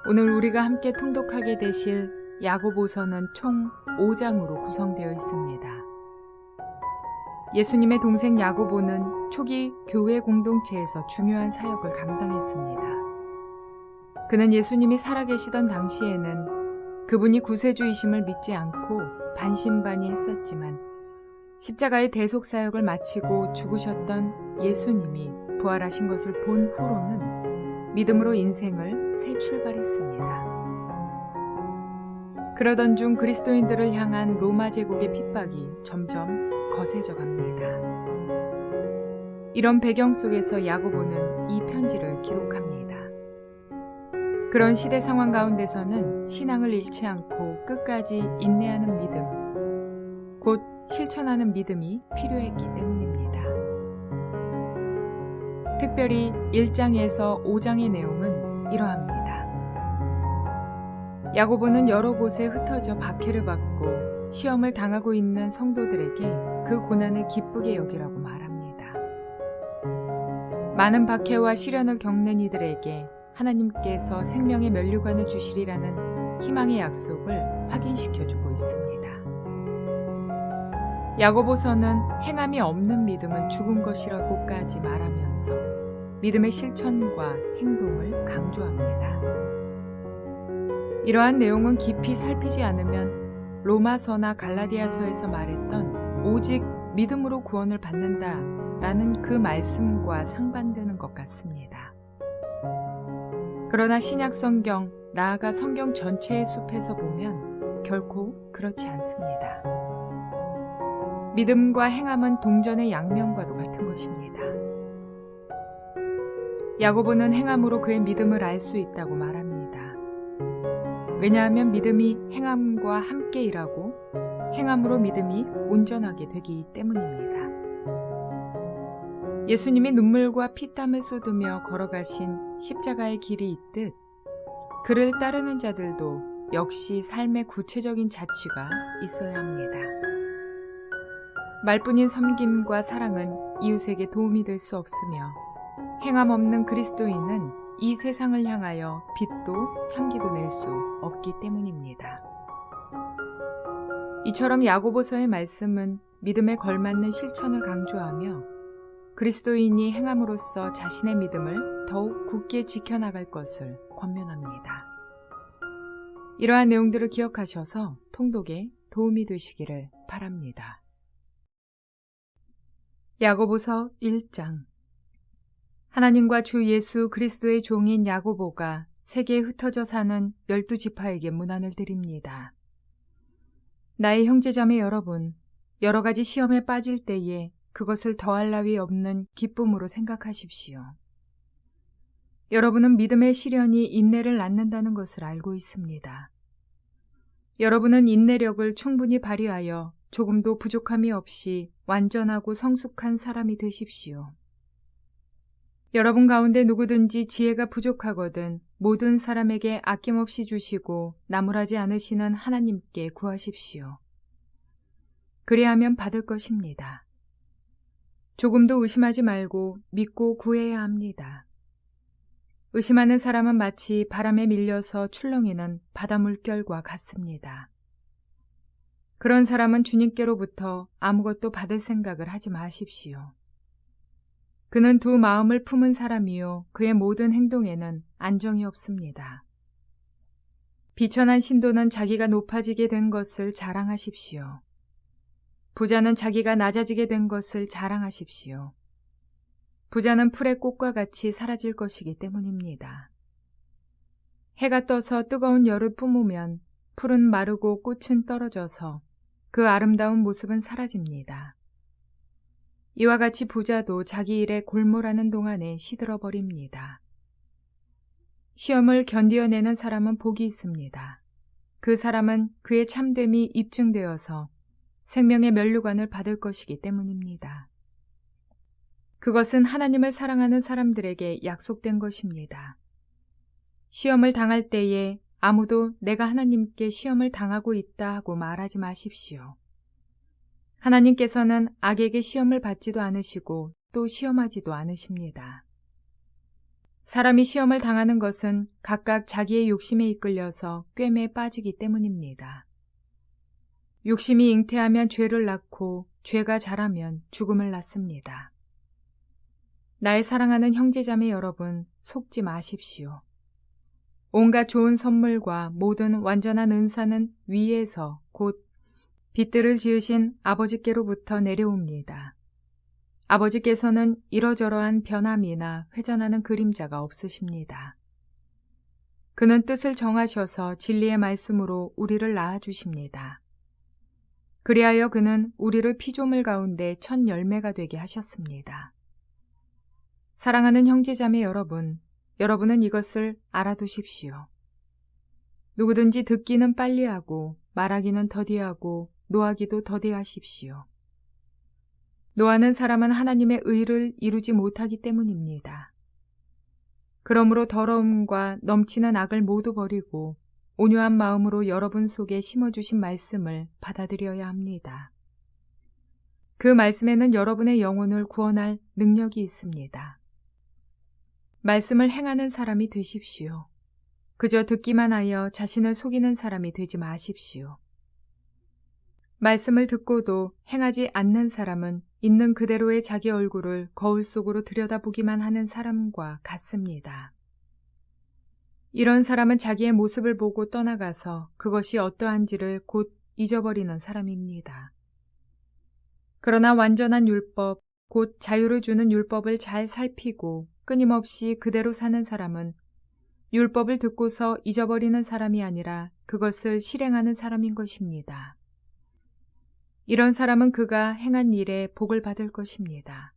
오늘 우리가 함께 통독하게 되실 야고보서는 총 5장으로 구성되어 있습니다. 예수님의 동생 야고보는 초기 교회 공동체에서 중요한 사역을 감당했습니다. 그는 예수님이 살아계시던 당시에는 그분이 구세주이심을 믿지 않고 반신반의했었지만 십자가의 대속 사역을 마치고 죽으셨던 예수님이 부활하신 것을 본 후로는 믿음으로 인생을 새 출발했습니다. 그러던 중 그리스도인들을 향한 로마 제국의 핍박이 점점 거세져 갑니다. 이런 배경 속에서 야고보는 이 편지를 기록합니다. 그런 시대 상황 가운데서는 신앙을 잃지 않고 끝까지 인내하는 믿음, 곧 실천하는 믿음이 필요했기 때문입니다. 특별히 1장에서 5장의 내용은 이러합니다. 야고보는 여러 곳에 흩어져 박해를 받고 시험을 당하고 있는 성도들에게 그 고난을 기쁘게 여기라고 말합니다. 많은 박해와 시련을 겪는 이들에게 하나님께서 생명의 면류관을 주시리라는 희망의 약속을 확인시켜주고 있습니다. 야고보서는 행함이 없는 믿음은 죽은 것이라고까지 말하면서 믿음의 실천과 행동을 강조합니다. 이러한 내용은 깊이 살피지 않으면 로마서나 갈라디아서에서 말했던 오직 믿음으로 구원을 받는다라는 그 말씀과 상반되는 것 같습니다. 그러나 신약 성경, 나아가 성경 전체의 숲에서 보면 결코 그렇지 않습니다. 믿음과 행함은 동전의 양면과도 같은 것입니다. 야고보는 행함으로 그의 믿음을 알 수 있다고 말합니다. 왜냐하면 믿음이 행함과 함께 일하고 행함으로 믿음이 온전하게 되기 때문입니다. 예수님이 눈물과 피땀을 쏟으며 걸어가신 십자가의 길이 있듯 그를 따르는 자들도 역시 삶의 구체적인 자취가 있어야 합니다. 말뿐인 섬김과 사랑은 이웃에게 도움이 될 수 없으며 행함 없는 그리스도인은 이 세상을 향하여 빛도 향기도 낼 수 없기 때문입니다. 이처럼 야고보서의 말씀은 믿음에 걸맞는 실천을 강조하며 그리스도인이 행함으로써 자신의 믿음을 더욱 굳게 지켜나갈 것을 권면합니다. 이러한 내용들을 기억하셔서 통독에 도움이 되시기를 바랍니다. 야고보서 1장. 하나님과 주 예수 그리스도의 종인 야고보가 세계에 흩어져 사는 12지파에게 문안을 드립니다. 나의 형제자매 여러분, 여러 가지 시험에 빠질 때에 그것을 더할 나위 없는 기쁨으로 생각하십시오. 여러분은 믿음의 시련이 인내를 낳는다는 것을 알고 있습니다. 여러분은 인내력을 충분히 발휘하여 조금도 부족함이 없이 완전하고 성숙한 사람이 되십시오. 여러분 가운데 누구든지 지혜가 부족하거든 모든 사람에게 아낌없이 주시고 나무라지 않으시는 하나님께 구하십시오. 그리하면 받을 것입니다. 조금도 의심하지 말고 믿고 구해야 합니다. 의심하는 사람은 마치 바람에 밀려서 출렁이는 바다 물결과 같습니다. 그런 사람은 주님께로부터 아무것도 받을 생각을 하지 마십시오. 그는 두 마음을 품은 사람이요 그의 모든 행동에는 안정이 없습니다. 비천한 신도는 자기가 높아지게 된 것을 자랑하십시오. 부자는 자기가 낮아지게 된 것을 자랑하십시오. 부자는 풀의 꽃과 같이 사라질 것이기 때문입니다. 해가 떠서 뜨거운 열을 뿜으면 풀은 마르고 꽃은 떨어져서 그 아름다운 모습은 사라집니다. 이와 같이 부자도 자기 일에 골몰하는 동안에 시들어버립니다. 시험을 견디어내는 사람은 복이 있습니다. 그 사람은 그의 참됨이 입증되어서 생명의 면류관을 받을 것이기 때문입니다. 그것은 하나님을 사랑하는 사람들에게 약속된 것입니다. 시험을 당할 때에 아무도 내가 하나님께 시험을 당하고 있다 하고 말하지 마십시오. 하나님께서는 악에게 시험을 받지도 않으시고 또 시험하지도 않으십니다. 사람이 시험을 당하는 것은 각각 자기의 욕심에 이끌려서 꿰매에 빠지기 때문입니다. 욕심이 잉태하면 죄를 낳고 죄가 자라면 죽음을 낳습니다. 나의 사랑하는 형제자매 여러분, 속지 마십시오. 온갖 좋은 선물과 모든 완전한 은사는 위에서 곧 빛들을 지으신 아버지께로부터 내려옵니다. 아버지께서는 이러저러한 변함이나 회전하는 그림자가 없으십니다. 그는 뜻을 정하셔서 진리의 말씀으로 우리를 낳아주십니다. 그리하여 그는 우리를 피조물 가운데 첫 열매가 되게 하셨습니다. 사랑하는 형제자매 여러분, 여러분은 이것을 알아두십시오. 누구든지 듣기는 빨리 하고 말하기는 더디하고 노하기도 더디하십시오. 노하는 사람은 하나님의 의를 이루지 못하기 때문입니다. 그러므로 더러움과 넘치는 악을 모두 버리고 온유한 마음으로 여러분 속에 심어주신 말씀을 받아들여야 합니다. 그 말씀에는 여러분의 영혼을 구원할 능력이 있습니다. 말씀을 행하는 사람이 되십시오. 그저 듣기만 하여 자신을 속이는 사람이 되지 마십시오. 말씀을 듣고도 행하지 않는 사람은 있는 그대로의 자기 얼굴을 거울 속으로 들여다보기만 하는 사람과 같습니다. 이런 사람은 자기의 모습을 보고 떠나가서 그것이 어떠한지를 곧 잊어버리는 사람입니다. 그러나 완전한 율법, 곧 자유를 주는 율법을 잘 살피고 끊임없이 그대로 사는 사람은 율법을 듣고서 잊어버리는 사람이 아니라 그것을 실행하는 사람인 것입니다. 이런 사람은 그가 행한 일에 복을 받을 것입니다.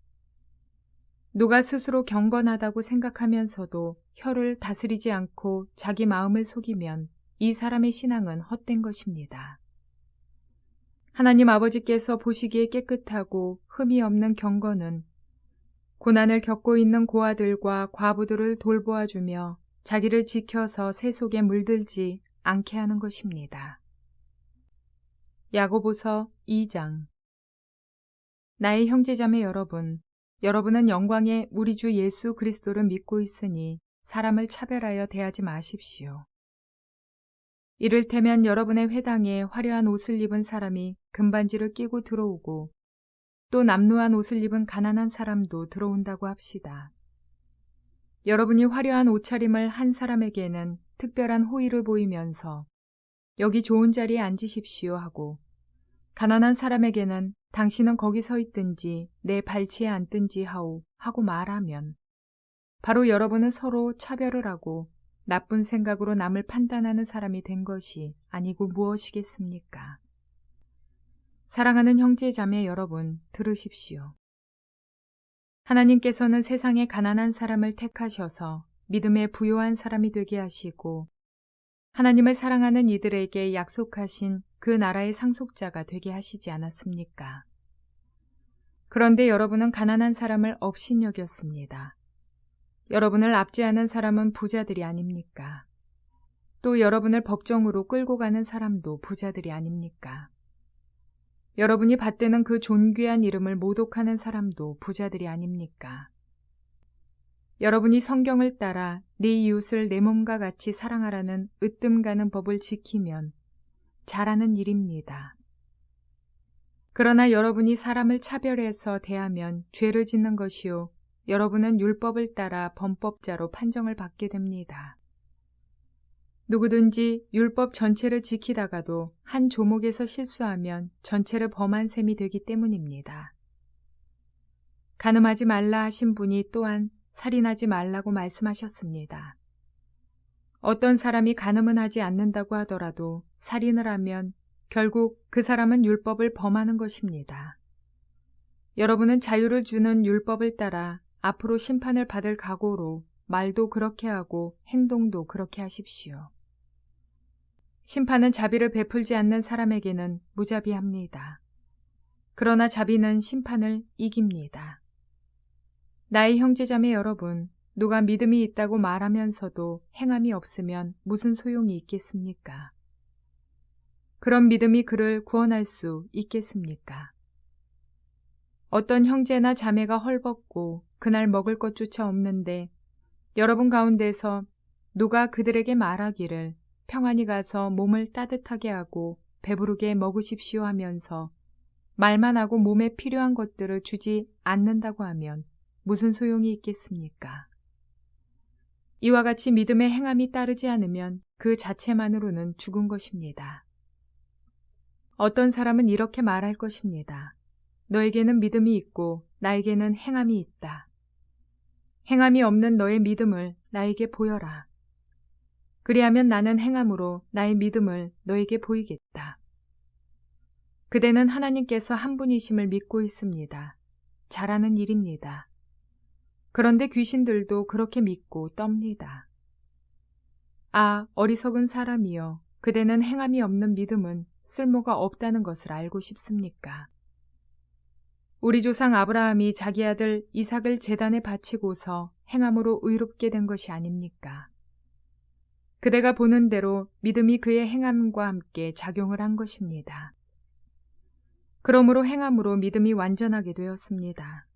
누가 스스로 경건하다고 생각하면서도 혀를 다스리지 않고 자기 마음을 속이면 이 사람의 신앙은 헛된 것입니다. 하나님 아버지께서 보시기에 깨끗하고 흠이 없는 경건은 고난을 겪고 있는 고아들과 과부들을 돌보아주며 자기를 지켜서 새 속에 물들지 않게 하는 것입니다. 야고보서 2장. 나의 형제자매 여러분, 여러분은 영광의 우리 주 예수 그리스도를 믿고 있으니 사람을 차별하여 대하지 마십시오. 이를테면 여러분의 회당에 화려한 옷을 입은 사람이 금반지를 끼고 들어오고 또 남루한 옷을 입은 가난한 사람도 들어온다고 합시다. 여러분이 화려한 옷차림을 한 사람에게는 특별한 호의를 보이면서 여기 좋은 자리에 앉으십시오 하고 가난한 사람에게는 당신은 거기 서 있든지 내 발치에 앉든지 하고 말하면 바로 여러분은 서로 차별을 하고 나쁜 생각으로 남을 판단하는 사람이 된 것이 아니고 무엇이겠습니까? 사랑하는 형제 자매 여러분, 들으십시오. 하나님께서는 세상에 가난한 사람을 택하셔서 믿음에 부요한 사람이 되게 하시고 하나님을 사랑하는 이들에게 약속하신 그 나라의 상속자가 되게 하시지 않았습니까? 그런데 여러분은 가난한 사람을 업신여겼습니다. 여러분을 압제하는 사람은 부자들이 아닙니까? 또 여러분을 법정으로 끌고 가는 사람도 부자들이 아닙니까? 여러분이 받드는 그 존귀한 이름을 모독하는 사람도 부자들이 아닙니까? 여러분이 성경을 따라 네 이웃을 내 몸과 같이 사랑하라는 으뜸 가는 법을 지키면 잘하는 일입니다. 그러나 여러분이 사람을 차별해서 대하면 죄를 짓는 것이요 여러분은 율법을 따라 범법자로 판정을 받게 됩니다. 누구든지 율법 전체를 지키다가도 한 조목에서 실수하면 전체를 범한 셈이 되기 때문입니다. 간음하지 말라 하신 분이 또한 살인하지 말라고 말씀하셨습니다. 어떤 사람이 간음은 하지 않는다고 하더라도 살인을 하면 결국 그 사람은 율법을 범하는 것입니다. 여러분은 자유를 주는 율법을 따라 앞으로 심판을 받을 각오로 말도 그렇게 하고 행동도 그렇게 하십시오. 심판은 자비를 베풀지 않는 사람에게는 무자비합니다. 그러나 자비는 심판을 이깁니다. 나의 형제자매 여러분, 누가 믿음이 있다고 말하면서도 행함이 없으면 무슨 소용이 있겠습니까? 그런 믿음이 그를 구원할 수 있겠습니까? 어떤 형제나 자매가 헐벗고 그날 먹을 것조차 없는데 여러분 가운데서 누가 그들에게 말하기를 평안히 가서 몸을 따뜻하게 하고 배부르게 먹으십시오 하면서 말만 하고 몸에 필요한 것들을 주지 않는다고 하면 무슨 소용이 있겠습니까? 이와 같이 믿음의 행함이 따르지 않으면 그 자체만으로는 죽은 것입니다. 어떤 사람은 이렇게 말할 것입니다. 너에게는 믿음이 있고 나에게는 행함이 있다. 행함이 없는 너의 믿음을 나에게 보여라. 그리하면 나는 행함으로 나의 믿음을 너에게 보이겠다. 그대는 하나님께서 한 분이심을 믿고 있습니다. 잘하는 일입니다. 그런데 귀신들도 그렇게 믿고 떱니다. 아, 어리석은 사람이여, 그대는 행함이 없는 믿음은 쓸모가 없다는 것을 알고 싶습니까? 우리 조상 아브라함이 자기 아들 이삭을 제단에 바치고서 행함으로 의롭게 된 것이 아닙니까? 그대가 보는 대로 믿음이 그의 행함과 함께 작용을 한 것입니다. 그러므로 행함으로 믿음이 완전하게 되었습니다.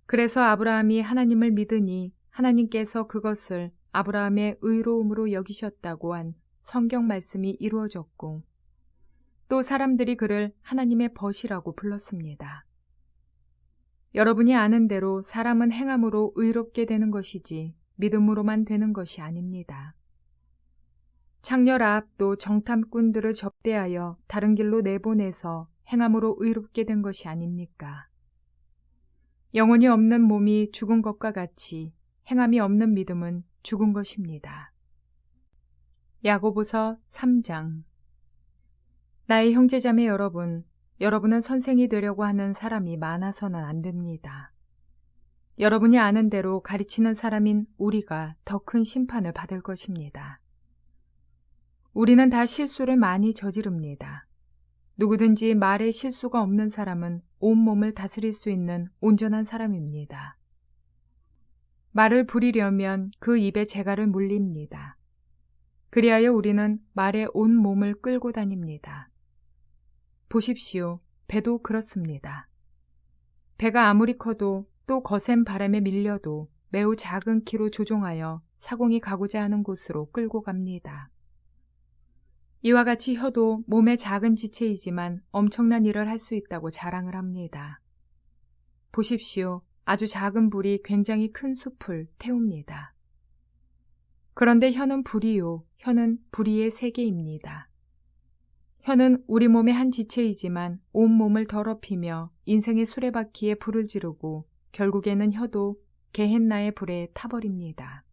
그래서 아브라함이 하나님을 믿으니 하나님께서 그것을 아브라함의 의로움으로 여기셨다고 한 성경 말씀이 이루어졌고 또 사람들이 그를 하나님의 벗이라고 불렀습니다. 여러분이 아는 대로 사람은 행함으로 의롭게 되는 것이지 믿음으로만 되는 것이 아닙니다. 창녀 라합도 정탐꾼들을 접대하여 다른 길로 내보내서 행함으로 의롭게 된 것이 아닙니까? 영혼이 없는 몸이 죽은 것과 같이 행함이 없는 믿음은 죽은 것입니다. 야고보서 3장. 나의 형제자매 여러분, 여러분은 선생이 되려고 하는 사람이 많아서는 안 됩니다. 여러분이 아는 대로 가르치는 사람인 우리가 더 큰 심판을 받을 것입니다. 우리는 다 실수를 많이 저지릅니다. 누구든지 말에 실수가 없는 사람은 온몸을 다스릴 수 있는 온전한 사람입니다. 말을 부리려면 그 입에 재갈을 물립니다. 그리하여 우리는 말에 온 몸을 끌고 다닙니다. 보십시오. 배도 그렇습니다. 배가 아무리 커도 또 거센 바람에 밀려도 매우 작은 키로 조종하여 사공이 가고자 하는 곳으로 끌고 갑니다. 이와 같이 혀도 몸의 작은 지체이지만 엄청난 일을 할 수 있다고 자랑을 합니다. 보십시오. 아주 작은 불이 굉장히 큰 숲을 태웁니다. 그런데 혀는 불이요. 혀는 불의의 세계입니다. 혀는 우리 몸의 한 지체이지만 온 몸을 더럽히며 인생의 수레바퀴에 불을 지르고 결국에는 혀도 게헨나의 불에 타버립니다.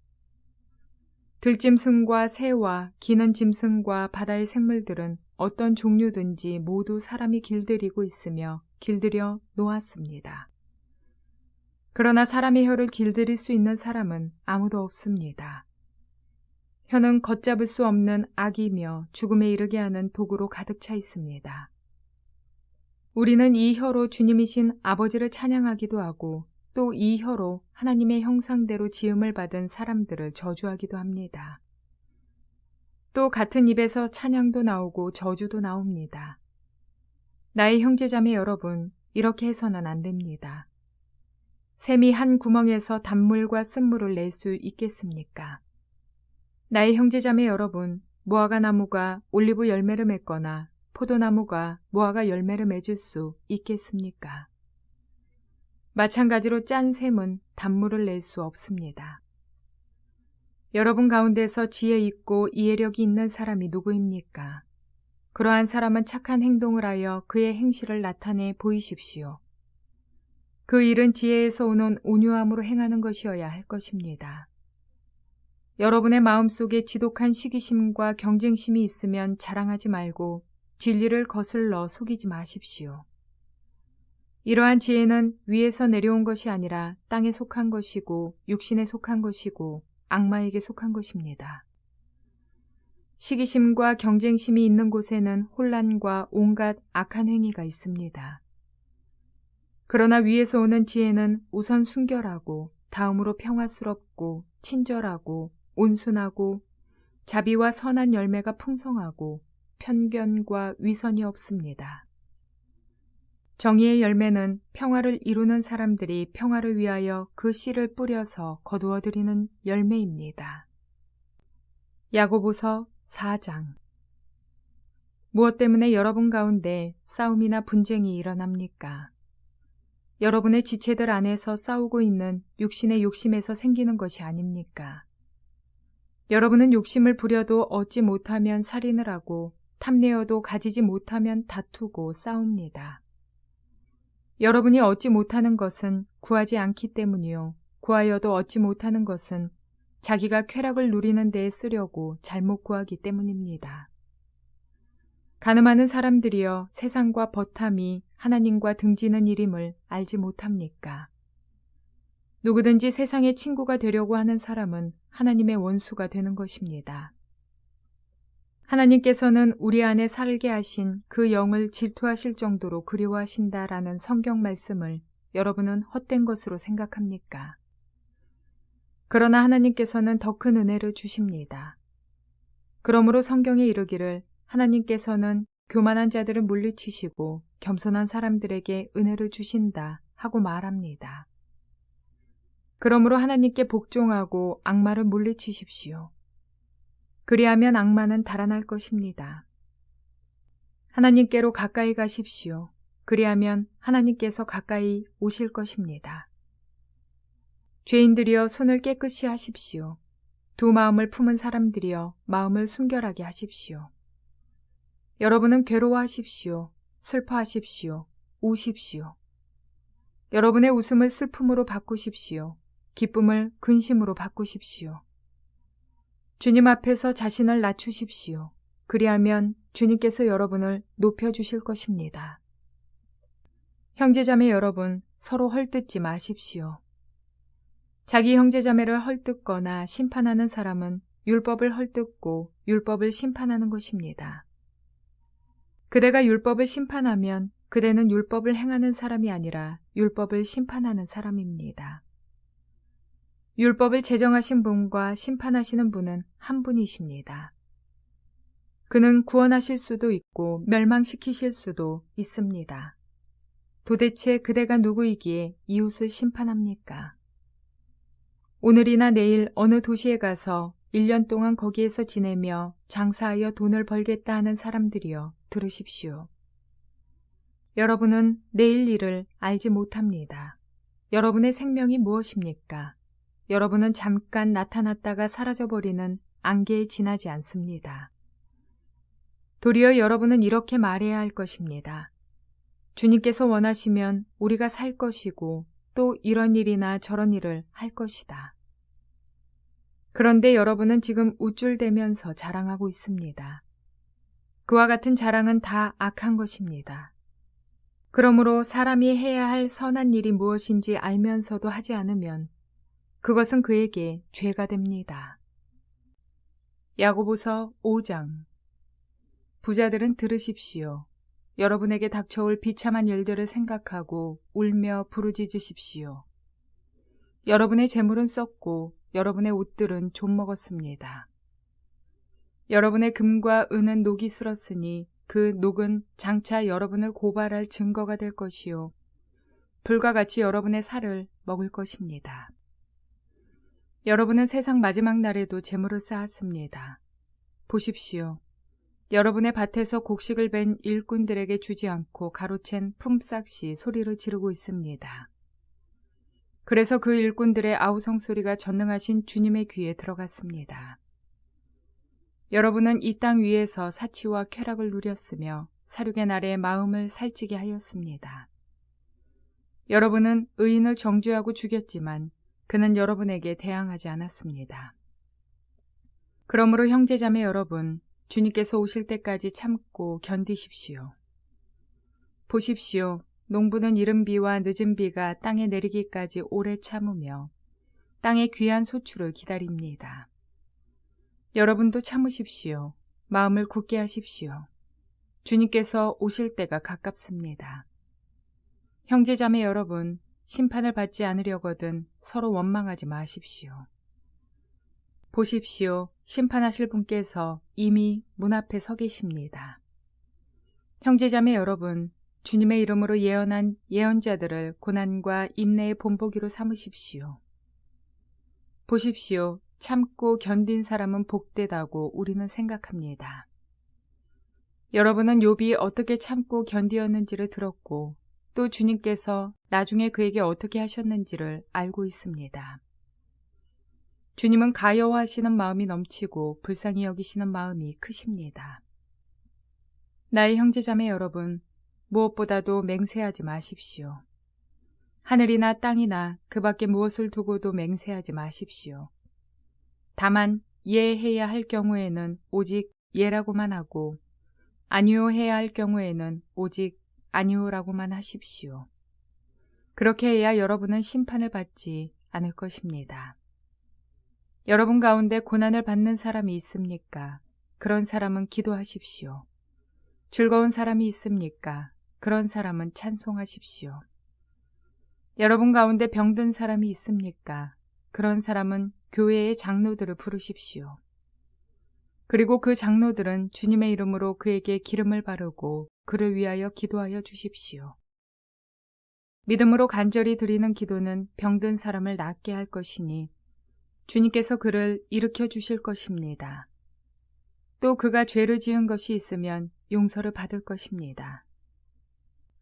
들짐승과 새와 기는 짐승과 바다의 생물들은 어떤 종류든지 모두 사람이 길들이고 있으며 길들여 놓았습니다. 그러나 사람의 혀를 길들일 수 있는 사람은 아무도 없습니다. 혀는 걷잡을 수 없는 악이며 죽음에 이르게 하는 도구로 가득 차 있습니다. 우리는 이 혀로 주님이신 아버지를 찬양하기도 하고 또 이 혀로 하나님의 형상대로 지음을 받은 사람들을 저주하기도 합니다. 또 같은 입에서 찬양도 나오고 저주도 나옵니다. 나의 형제자매 여러분, 이렇게 해서는 안 됩니다. 샘이 한 구멍에서 단물과 쓴물을 낼 수 있겠습니까? 나의 형제자매 여러분, 무화과 나무가 올리브 열매를 맺거나 포도나무가 무화과 열매를 맺을 수 있겠습니까? 마찬가지로 짠 샘은 단물을 낼 수 없습니다. 여러분 가운데서 지혜 있고 이해력이 있는 사람이 누구입니까? 그러한 사람은 착한 행동을 하여 그의 행실을 나타내 보이십시오. 그 일은 지혜에서 오는 온유함으로 행하는 것이어야 할 것입니다. 여러분의 마음속에 지독한 시기심과 경쟁심이 있으면 자랑하지 말고 진리를 거슬러 속이지 마십시오. 이러한 지혜는 위에서 내려온 것이 아니라 땅에 속한 것이고 육신에 속한 것이고 악마에게 속한 것입니다. 시기심과 경쟁심이 있는 곳에는 혼란과 온갖 악한 행위가 있습니다. 그러나 위에서 오는 지혜는 우선 순결하고 다음으로 평화스럽고 친절하고 온순하고 자비와 선한 열매가 풍성하고 편견과 위선이 없습니다. 정의의 열매는 평화를 이루는 사람들이 평화를 위하여 그 씨를 뿌려서 거두어들이는 열매입니다. 야고보서 4장. 무엇 때문에 여러분 가운데 싸움이나 분쟁이 일어납니까? 여러분의 지체들 안에서 싸우고 있는 육신의 욕심에서 생기는 것이 아닙니까? 여러분은 욕심을 부려도 얻지 못하면 살인을 하고 탐내어도 가지지 못하면 다투고 싸웁니다. 여러분이 얻지 못하는 것은 구하지 않기 때문이요. 구하여도 얻지 못하는 것은 자기가 쾌락을 누리는 데에 쓰려고 잘못 구하기 때문입니다. 가늠하는 사람들이여 세상과 버탐이 하나님과 등지는 일임을 알지 못합니까? 누구든지 세상의 친구가 되려고 하는 사람은 하나님의 원수가 되는 것입니다. 하나님께서는 우리 안에 살게 하신 그 영을 질투하실 정도로 그리워하신다라는 성경 말씀을 여러분은 헛된 것으로 생각합니까? 그러나 하나님께서는 더 큰 은혜를 주십니다. 그러므로 성경에 이르기를 하나님께서는 교만한 자들을 물리치시고 겸손한 사람들에게 은혜를 주신다 하고 말합니다. 그러므로 하나님께 복종하고 악마를 물리치십시오. 그리하면 악마는 달아날 것입니다. 하나님께로 가까이 가십시오. 그리하면 하나님께서 가까이 오실 것입니다. 죄인들이여 손을 깨끗이 하십시오. 두 마음을 품은 사람들이여 마음을 순결하게 하십시오. 여러분은 괴로워하십시오. 슬퍼하십시오. 우십시오. 여러분의 웃음을 슬픔으로 바꾸십시오. 기쁨을 근심으로 바꾸십시오. 주님 앞에서 자신을 낮추십시오. 그리하면 주님께서 여러분을 높여주실 것입니다. 형제자매 여러분, 서로 헐뜯지 마십시오. 자기 형제자매를 헐뜯거나 심판하는 사람은 율법을 헐뜯고 율법을 심판하는 것입니다. 그대가 율법을 심판하면 그대는 율법을 행하는 사람이 아니라 율법을 심판하는 사람입니다. 율법을 제정하신 분과 심판하시는 분은 한 분이십니다. 그는 구원하실 수도 있고 멸망시키실 수도 있습니다. 도대체 그대가 누구이기에 이웃을 심판합니까? 오늘이나 내일 어느 도시에 가서 1년 동안 거기에서 지내며 장사하여 돈을 벌겠다 하는 사람들이여 들으십시오. 여러분은 내일 일을 알지 못합니다. 여러분의 생명이 무엇입니까? 여러분은 잠깐 나타났다가 사라져버리는 안개에 지나지 않습니다. 도리어 여러분은 이렇게 말해야 할 것입니다. 주님께서 원하시면 우리가 살 것이고 또 이런 일이나 저런 일을 할 것이다. 그런데 여러분은 지금 우쭐대면서 자랑하고 있습니다. 그와 같은 자랑은 다 악한 것입니다. 그러므로 사람이 해야 할 선한 일이 무엇인지 알면서도 하지 않으면 그것은 그에게 죄가 됩니다. 야고보서 5장. 부자들은 들으십시오. 여러분에게 닥쳐올 비참한 일들을 생각하고 울며 부르짖으십시오. 여러분의 재물은 썩고 여러분의 옷들은 좀 먹었습니다. 여러분의 금과 은은 녹이 슬었으니 그 녹은 장차 여러분을 고발할 증거가 될 것이요 불과 같이 여러분의 살을 먹을 것입니다. 여러분은 세상 마지막 날에도 재물을 쌓았습니다. 보십시오. 여러분의 밭에서 곡식을 벤 일꾼들에게 주지 않고 가로챈 품삯이 소리를 지르고 있습니다. 그래서 그 일꾼들의 아우성 소리가 전능하신 주님의 귀에 들어갔습니다. 여러분은 이 땅 위에서 사치와 쾌락을 누렸으며 사륙의 날에 마음을 살찌게 하였습니다. 여러분은 의인을 정죄하고 죽였지만 그는 여러분에게 대항하지 않았습니다. 그러므로 형제자매 여러분, 주님께서 오실 때까지 참고 견디십시오. 보십시오. 농부는 이른 비와 늦은 비가 땅에 내리기까지 오래 참으며 땅의 귀한 소출을 기다립니다. 여러분도 참으십시오. 마음을 굳게 하십시오. 주님께서 오실 때가 가깝습니다. 형제자매 여러분, 심판을 받지 않으려거든 서로 원망하지 마십시오. 보십시오. 심판하실 분께서 이미 문 앞에 서 계십니다. 형제자매 여러분, 주님의 이름으로 예언한 예언자들을 고난과 인내의 본보기로 삼으십시오. 보십시오. 참고 견딘 사람은 복되다고 우리는 생각합니다. 여러분은 욥이 어떻게 참고 견디었는지를 들었고 또 주님께서 나중에 그에게 어떻게 하셨는지를 알고 있습니다. 주님은 가여워하시는 마음이 넘치고 불쌍히 여기시는 마음이 크십니다. 나의 형제자매 여러분, 무엇보다도 맹세하지 마십시오. 하늘이나 땅이나 그 밖에 무엇을 두고도 맹세하지 마십시오. 다만 예해야 할 경우에는 오직 예라고만 하고 아니요 해야 할 경우에는 오직 아니오라고만 하십시오. 그렇게 해야 여러분은 심판을 받지 않을 것입니다. 여러분 가운데 고난을 받는 사람이 있습니까? 그런 사람은 기도하십시오. 즐거운 사람이 있습니까? 그런 사람은 찬송하십시오. 여러분 가운데 병든 사람이 있습니까? 그런 사람은 교회의 장로들을 부르십시오. 그리고 그 장로들은 주님의 이름으로 그에게 기름을 바르고 그를 위하여 기도하여 주십시오. 믿음으로 간절히 드리는 기도는 병든 사람을 낫게 할 것이니 주님께서 그를 일으켜 주실 것입니다. 또 그가 죄를 지은 것이 있으면 용서를 받을 것입니다.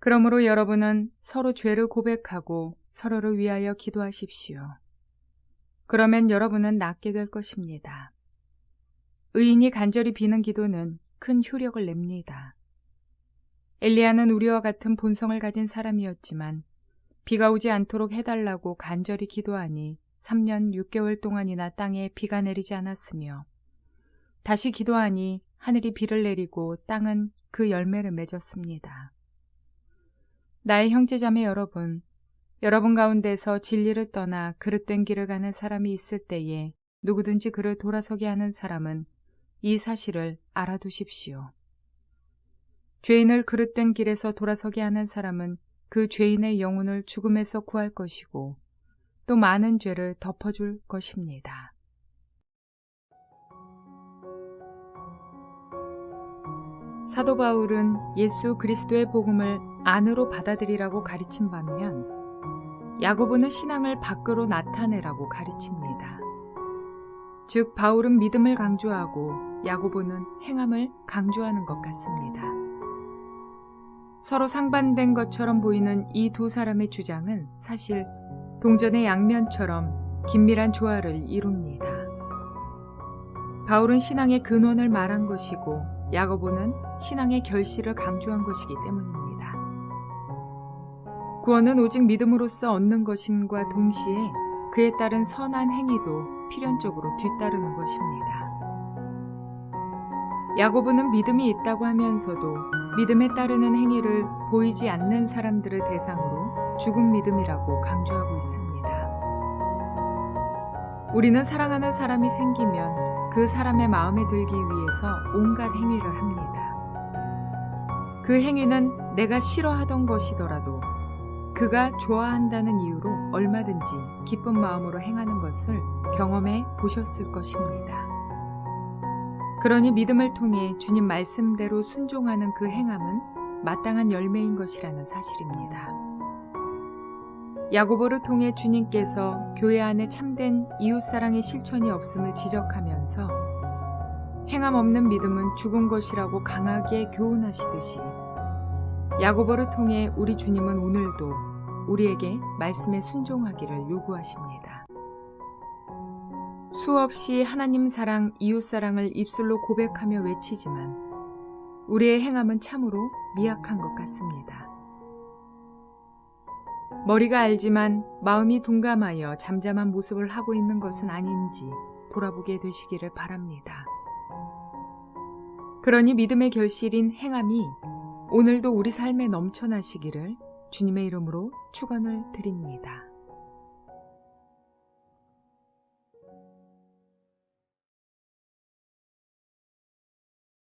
그러므로 여러분은 서로 죄를 고백하고 서로를 위하여 기도하십시오. 그러면 여러분은 낫게 될 것입니다. 의인이 간절히 비는 기도는 큰 효력을 냅니다. 엘리야는 우리와 같은 본성을 가진 사람이었지만 비가 오지 않도록 해달라고 간절히 기도하니 3년 6개월 동안이나 땅에 비가 내리지 않았으며 다시 기도하니 하늘이 비를 내리고 땅은 그 열매를 맺었습니다. 나의 형제자매 여러분, 여러분 가운데서 진리를 떠나 그릇된 길을 가는 사람이 있을 때에 누구든지 그를 돌아서게 하는 사람은 이 사실을 알아두십시오. 죄인을 그릇된 길에서 돌아서게 하는 사람은 그 죄인의 영혼을 죽음에서 구할 것이고 또 많은 죄를 덮어줄 것입니다. 사도 바울은 예수 그리스도의 복음을 안으로 받아들이라고 가르친 반면 야고보는 신앙을 밖으로 나타내라고 가르칩니다. 즉 바울은 믿음을 강조하고 야고보는 행함을 강조하는 것 같습니다. 서로 상반된 것처럼 보이는 이 두 사람의 주장은 사실 동전의 양면처럼 긴밀한 조화를 이룹니다. 바울은 신앙의 근원을 말한 것이고 야고보는 신앙의 결실을 강조한 것이기 때문입니다. 구원은 오직 믿음으로써 얻는 것임과 동시에 그에 따른 선한 행위도 필연적으로 뒤따르는 것입니다. 야고보는 믿음이 있다고 하면서도 믿음에 따르는 행위를 보이지 않는 사람들을 대상으로 죽은 믿음이라고 강조하고 있습니다. 우리는 사랑하는 사람이 생기면 그 사람의 마음에 들기 위해서 온갖 행위를 합니다. 그 행위는 내가 싫어하던 것이더라도 그가 좋아한다는 이유로 얼마든지 기쁜 마음으로 행하는 것을 경험해 보셨을 것입니다. 그러니 믿음을 통해 주님 말씀대로 순종하는 그 행함은 마땅한 열매인 것이라는 사실입니다. 야고보를 통해 주님께서 교회 안에 참된 이웃사랑의 실천이 없음을 지적하면서 행함 없는 믿음은 죽은 것이라고 강하게 교훈하시듯이 야고보를 통해 우리 주님은 오늘도 우리에게 말씀에 순종하기를 요구하십니다. 수없이 하나님 사랑, 이웃 사랑을 입술로 고백하며 외치지만 우리의 행함은 참으로 미약한 것 같습니다. 머리가 알지만 마음이 둔감하여 잠잠한 모습을 하고 있는 것은 아닌지 돌아보게 되시기를 바랍니다. 그러니 믿음의 결실인 행함이 오늘도 우리 삶에 넘쳐나시기를 주님의 이름으로 축원을 드립니다.